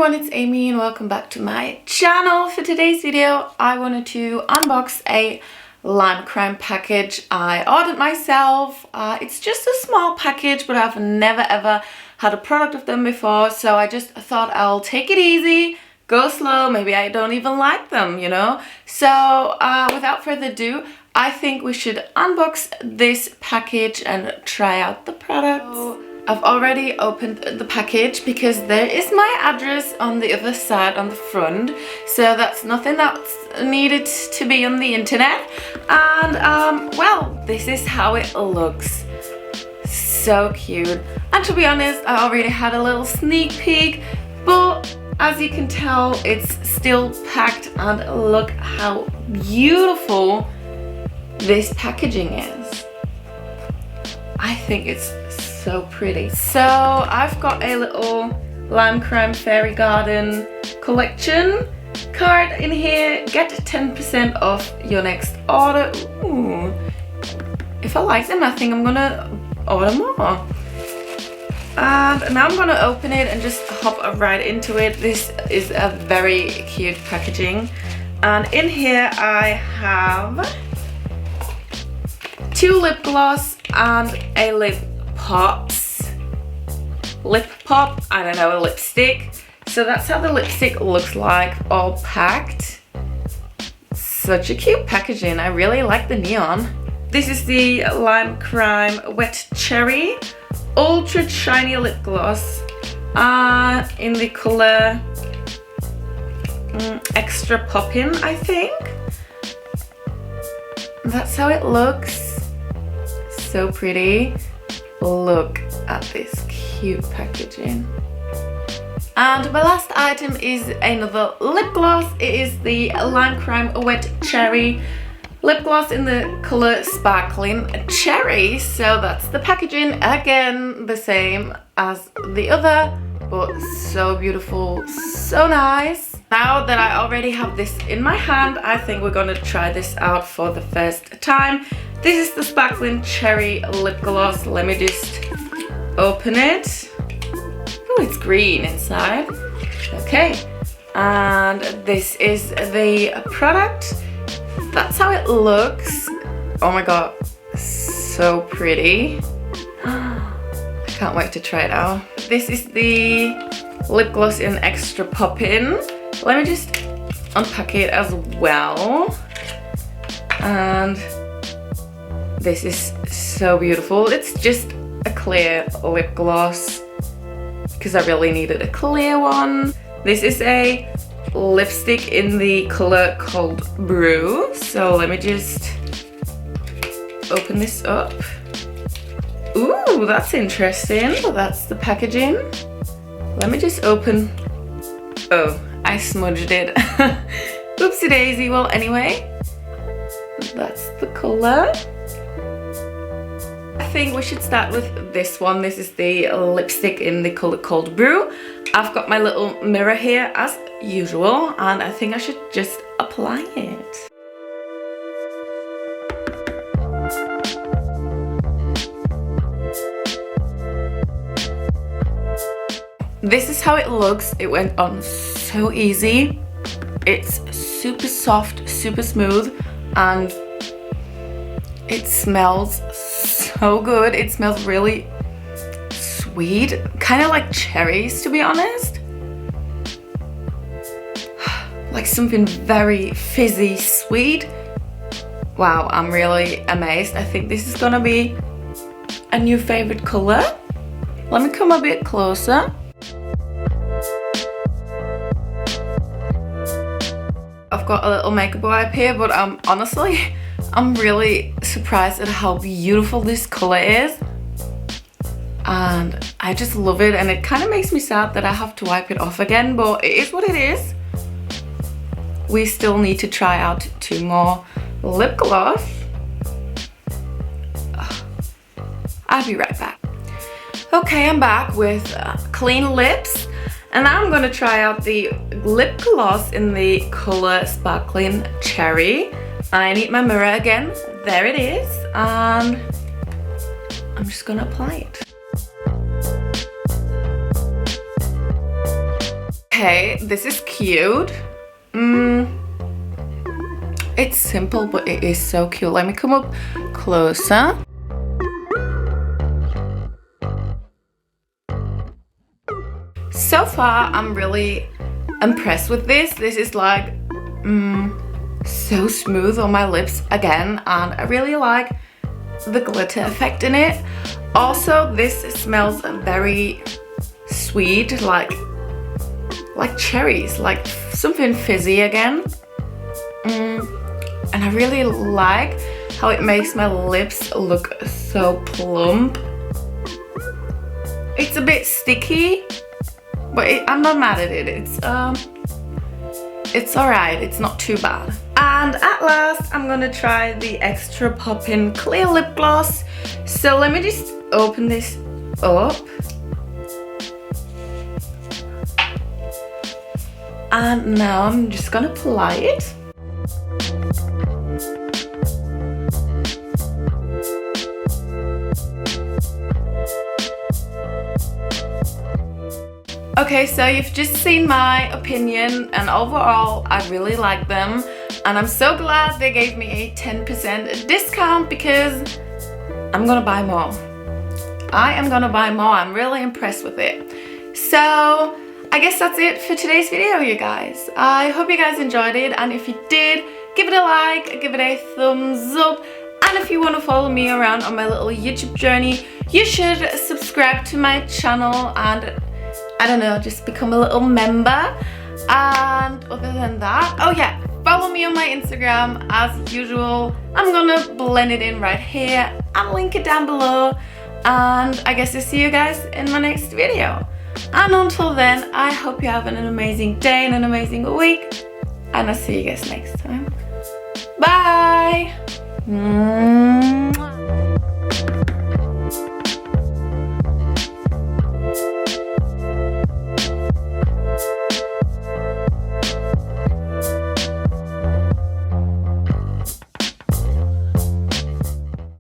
everyone, it's Amy and welcome back to my channel. For today's video, I wanted to unbox a lime crime package I ordered myself. It's just a small package, but I've never ever had a product of them before, so I just thought I'll take it easy, go slow. Maybe I don't even like them, you know? So without further ado, I think we should unbox this package and try out the products. So, I've already opened the package because there is my address on the other side on the front, so that's nothing that's needed to be on the internet. And well, this is how it looks. So cute. And to be honest, I already had a little sneak peek, but as you can tell, it's still packed, and look how beautiful this packaging is. I think it's so pretty. So I've got a little Lime Crime Fairy Garden collection card in here. Get 10% off your next order. Ooh. If I like them, I think I'm gonna order more. And now I'm gonna open it and just hop right into it. This is a very cute packaging. And in here I have 2 lip gloss and a lip pop, I don't know, a lipstick. So that's how the lipstick looks like, all packed. Such a cute packaging. I really like the neon. This is the Lime Crime Wet Cherry Ultra Shiny Lip Gloss in the color Extra Poppin', I think. That's how it looks. So pretty. Look at this cute packaging. And my last item is another lip gloss. It is the Lime Crime Wet Cherry lip gloss in the color Sparkling Cherry. So that's the packaging, again the same as the other, but so beautiful, so nice. Now that I already have this in my hand, I think we're gonna try this out for the first time. This is the Sparkling Cherry lip gloss. Let me just open it. Oh, it's green inside. Okay, and this is the product. That's how it looks. Oh my god, so pretty. I can't wait to try it out. This is the lip gloss in Extra Poppin'. Let me just unpack it as well. And this is so beautiful. It's just a clear lip gloss because I really needed a clear one. This is a lipstick in the color Cold Brew. So let me just open this up. Ooh, that's interesting. That's the packaging. Let me just open. Oh, I smudged it. Oopsie daisy. Well, anyway, that's the color. I think we should start with this one. This is the lipstick in the color Cold Brew. I've got my little mirror here as usual, and I think I should just apply it. This is how it looks. It went on so easy. It's super soft, super smooth, and it smells so good. It smells really sweet, kind of like cherries, to be honest. Like something very fizzy sweet. Wow, I'm really amazed. I think this is gonna be a new favorite color. Let me come a bit closer. I've got a little makeup wipe here, but honestly, I'm really surprised at how beautiful this color is. And I just love it, and it kind of makes me sad that I have to wipe it off again, but it is what it is. We still need to try out 2 more lip gloss. I'll be right back. Okay, I'm back with clean lips. And now I'm going to try out the lip gloss in the color Sparkling Cherry. I need my mirror again. There it is. And I'm just going to apply it. Okay, this is cute. It's simple, but it is so cute. Let me come up closer. So far, I'm really impressed with this. This is like so smooth on my lips again, and I really like the glitter effect in it. Also, this smells very sweet, like cherries, like something fizzy again. And I really like how it makes my lips look so plump. It's a bit sticky, but I'm not mad at it. It's alright, it's not too bad. And at last, I'm gonna try the extra poppin' clear lip gloss. So let me just open this up. And now I'm just gonna apply it. Okay, so you've just seen my opinion, and overall I really like them, and I'm so glad they gave me a 10% discount because I'm gonna buy more. I am gonna buy more. I'm really impressed with it. So I guess that's it for today's video, you guys. I hope you guys enjoyed it, and if you did, give it a like, give it a thumbs up, and if you want to follow me around on my little YouTube journey, you should subscribe to my channel and, I don't know, just become a little member. And other than that, oh yeah, follow me on my Instagram as usual. I'm gonna blend it in right here and link it down below. And I guess I'll see you guys in my next video. And until then, I hope you have an amazing day and an amazing week. And I'll see you guys next time. Bye!